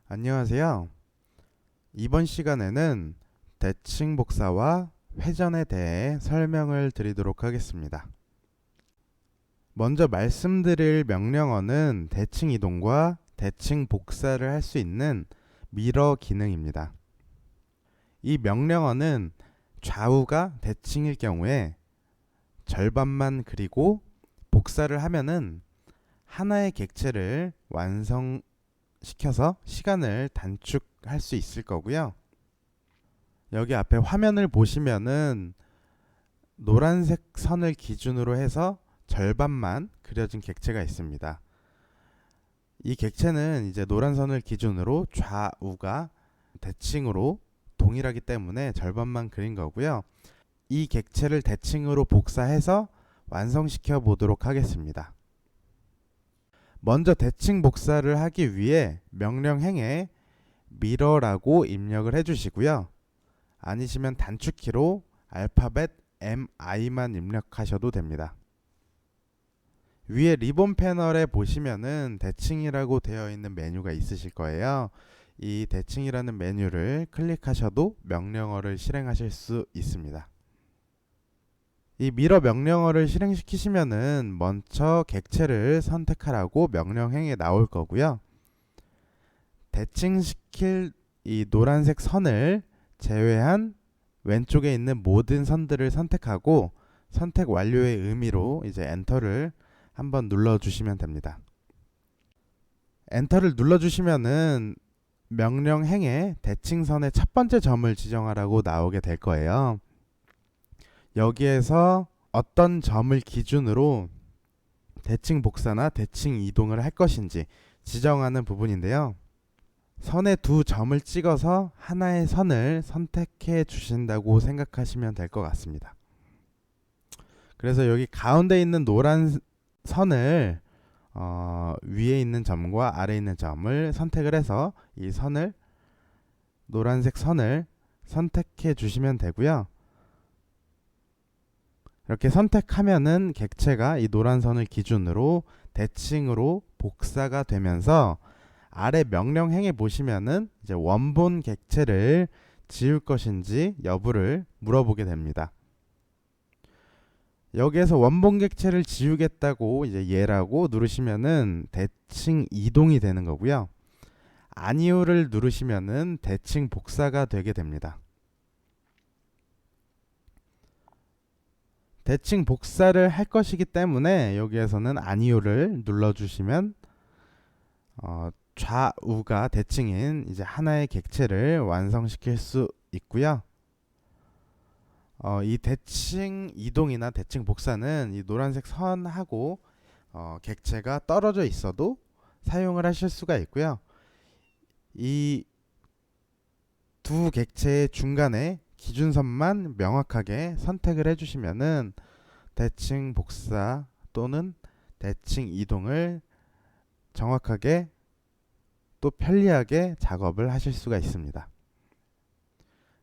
안녕하세요. 이번 시간에는 대칭 복사와 회전에 대해 설명을 드리도록 하겠습니다. 먼저 말씀드릴 명령어는 대칭 이동과 대칭 복사를 할 수 있는 미러 기능입니다. 이 명령어는 좌우가 대칭일 경우에 절반만 그리고 복사를 하면은 하나의 객체를 완성시켜서 시간을 단축할 수 있을 거고요. 여기 앞에 화면을 보시면은 노란색 선을 기준으로 해서 절반만 그려진 객체가 있습니다. 이 객체는 이제 노란 선을 기준으로 좌우가 대칭으로 동일하기 때문에 절반만 그린 거고요. 이 객체를 대칭으로 복사해서 완성시켜 보도록 하겠습니다. 먼저 대칭 복사를 하기 위해 명령행에 mirror라고 입력을 해주시고요. 아니시면 단축키로 알파벳 MI만 입력하셔도 됩니다. 위에 리본 패널에 보시면은 대칭이라고 되어 있는 메뉴가 있으실 거예요. 이 대칭이라는 메뉴를 클릭하셔도 명령어를 실행하실 수 있습니다. 이 미러 명령어를 실행시키시면은 먼저 객체를 선택하라고 명령행에 나올 거고요. 대칭시킬 이 노란색 선을 제외한 왼쪽에 있는 모든 선들을 선택하고 선택 완료의 의미로 이제 엔터를 한번 눌러주시면 됩니다. 엔터를 눌러주시면은 명령행에 대칭선의 첫 번째 점을 지정하라고 나오게 될 거예요. 여기에서 어떤 점을 기준으로 대칭 복사나 대칭 이동을 할 것인지 지정하는 부분인데요. 선에 두 점을 찍어서 하나의 선을 선택해 주신다고 생각하시면 될 것 같습니다. 그래서 여기 가운데 있는 노란 선을 위에 있는 점과 아래에 있는 점을 선택을 해서 이 선을 노란색 선을 선택해 주시면 되고요. 이렇게 선택하면은 객체가 이 노란 선을 기준으로 대칭으로 복사가 되면서 아래 명령행에 보시면은 이제 원본 객체를 지울 것인지 여부를 물어보게 됩니다. 여기에서 원본 객체를 지우겠다고 이제 예라고 누르시면은 대칭 이동이 되는 거고요. 아니오를 누르시면은 대칭 복사가 되게 됩니다. 대칭 복사를 할 것이기 때문에 여기에서는 아니오를 눌러주시면 좌우가 대칭인 이제 하나의 객체를 완성시킬 수 있고요. 이 대칭 이동이나 대칭 복사는 이 노란색 선하고 객체가 떨어져 있어도 사용을 하실 수가 있고요. 이 두 객체의 중간에 기준선만 명확하게 선택을 해주시면은 대칭 복사 또는 대칭 이동을 정확하게 또 편리하게 작업을 하실 수가 있습니다.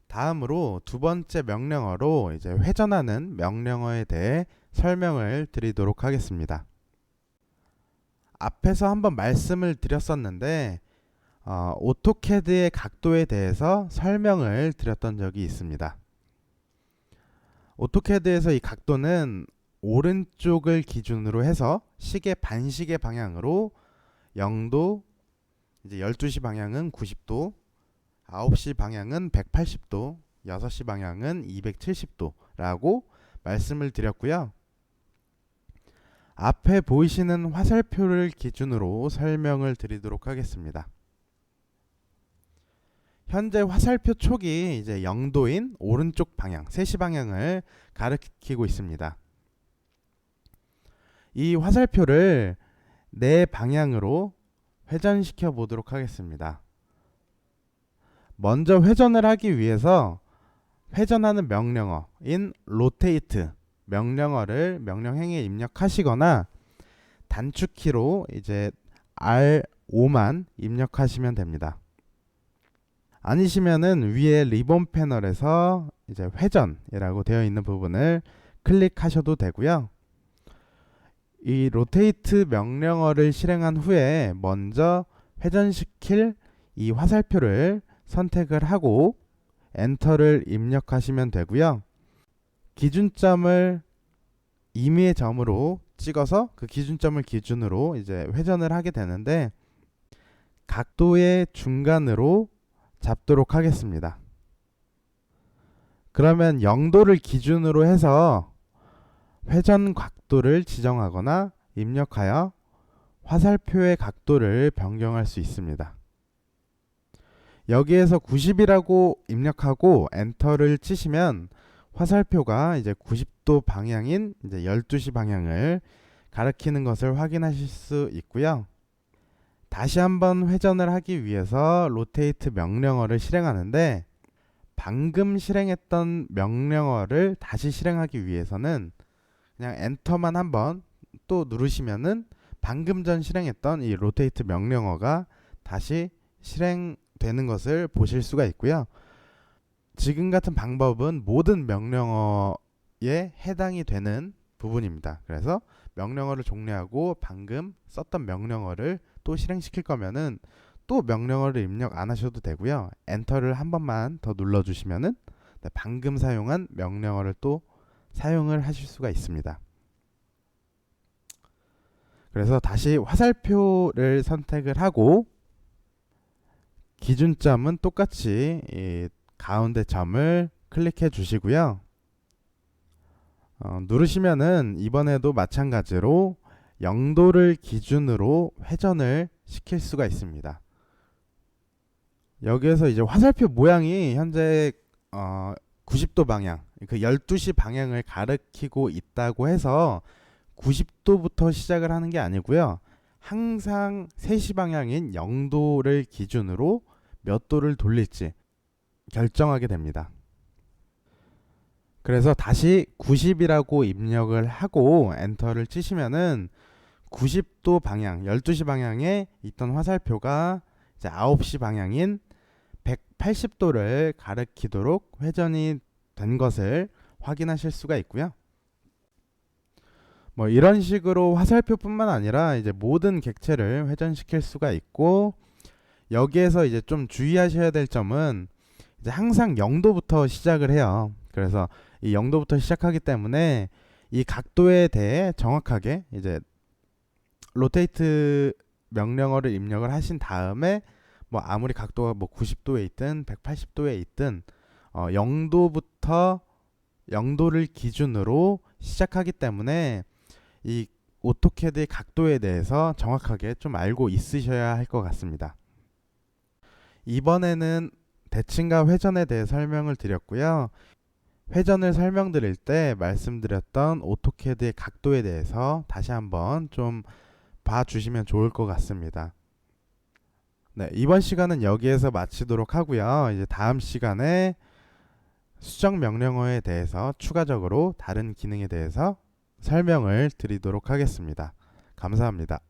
다음으로 두 번째 명령어로 이제 회전하는 명령어에 대해 설명을 드리도록 하겠습니다. 앞에서 한번 말씀을 드렸었는데 오토캐드의 각도에 대해서 설명을 드렸던 적이 있습니다. 오토캐드에서 이 각도는 오른쪽을 기준으로 해서 시계 반시계 방향으로 0도, 이제 12시 방향은 90도, 9시 방향은 180도, 6시 방향은 270도라고 말씀을 드렸고요. 앞에 보이시는 화살표를 기준으로 설명을 드리도록 하겠습니다. 현재 화살표 촉이 이제 0도인 오른쪽 방향, 3시 방향을 가리키고 있습니다. 이 화살표를 네 방향으로 회전시켜 보도록 하겠습니다. 먼저 회전을 하기 위해서 회전하는 명령어인 rotate 명령어를 명령행에 입력하시거나 단축키로 이제 R5만 입력하시면 됩니다. 아니시면은 위에 리본 패널에서 이제 회전이라고 되어 있는 부분을 클릭하셔도 되고요. 이 로테이트 명령어를 실행한 후에 먼저 회전시킬 이 화살표를 선택을 하고 엔터를 입력하시면 되고요. 기준점을 임의의 점으로 찍어서 그 기준점을 기준으로 이제 회전을 하게 되는데 각도의 중간으로 잡도록 하겠습니다. 그러면 0도를 기준으로 해서 회전 각도를 지정하거나 입력하여 화살표의 각도를 변경할 수 있습니다. 여기에서 90이라고 입력하고 엔터를 치시면 화살표가 이제 90도 방향인 이제 12시 방향을 가리키는 것을 확인하실 수 있고요. 다시 한번 회전을 하기 위해서 로테이트 명령어를 실행하는데 방금 실행했던 명령어를 다시 실행하기 위해서는 그냥 엔터만 한번 또 누르시면은 방금 전 실행했던 이 로테이트 명령어가 다시 실행되는 것을 보실 수가 있고요. 지금 같은 방법은 모든 명령어에 해당이 되는 부분입니다. 그래서 명령어를 종료하고 방금 썼던 명령어를 또 실행시킬 거면은 또 명령어를 입력 안 하셔도 되고요. 엔터를 한 번만 더 눌러주시면은 방금 사용한 명령어를 또 사용을 하실 수가 있습니다. 그래서 다시 화살표를 선택을 하고 기준점은 똑같이 이 가운데 점을 클릭해 주시고요. 누르시면은 이번에도 마찬가지로 0도를 기준으로 회전을 시킬 수가 있습니다. 여기에서 이제 화살표 모양이 현재 90도 방향, 그 12시 방향을 가리키고 있다고 해서 90도부터 시작을 하는 게 아니고요. 항상 3시 방향인 0도를 기준으로 몇 도를 돌릴지 결정하게 됩니다. 그래서 다시 90이라고 입력을 하고 엔터를 치시면은 90도 방향, 12시 방향에 있던 화살표가 이제 9시 방향인 180도를 가리키도록 회전이 된 것을 확인하실 수가 있고요. 뭐 이런 식으로 화살표뿐만 아니라 이제 모든 객체를 회전시킬 수가 있고, 여기에서 이제 좀 주의하셔야 될 점은 이제 항상 0도부터 시작을 해요. 그래서 이 0도부터 시작하기 때문에 이 각도에 대해 정확하게 이제 로테이트 명령어를 입력을 하신 다음에 뭐 아무리 각도가 뭐 90도에 있든 180도에 있든 0도부터 0도를 기준으로 시작하기 때문에 이 오토캐드의 각도에 대해서 정확하게 좀 알고 있으셔야 할 것 같습니다. 이번에는 대칭과 회전에 대해 설명을 드렸고요. 회전을 설명드릴 때 말씀드렸던 오토캐드의 각도에 대해서 다시 한번 좀 봐주시면 좋을 것 같습니다. 네, 이번 시간은 여기에서 마치도록 하고요. 이제 다음 시간에 수정 명령어에 대해서 추가적으로 다른 기능에 대해서 설명을 드리도록 하겠습니다. 감사합니다.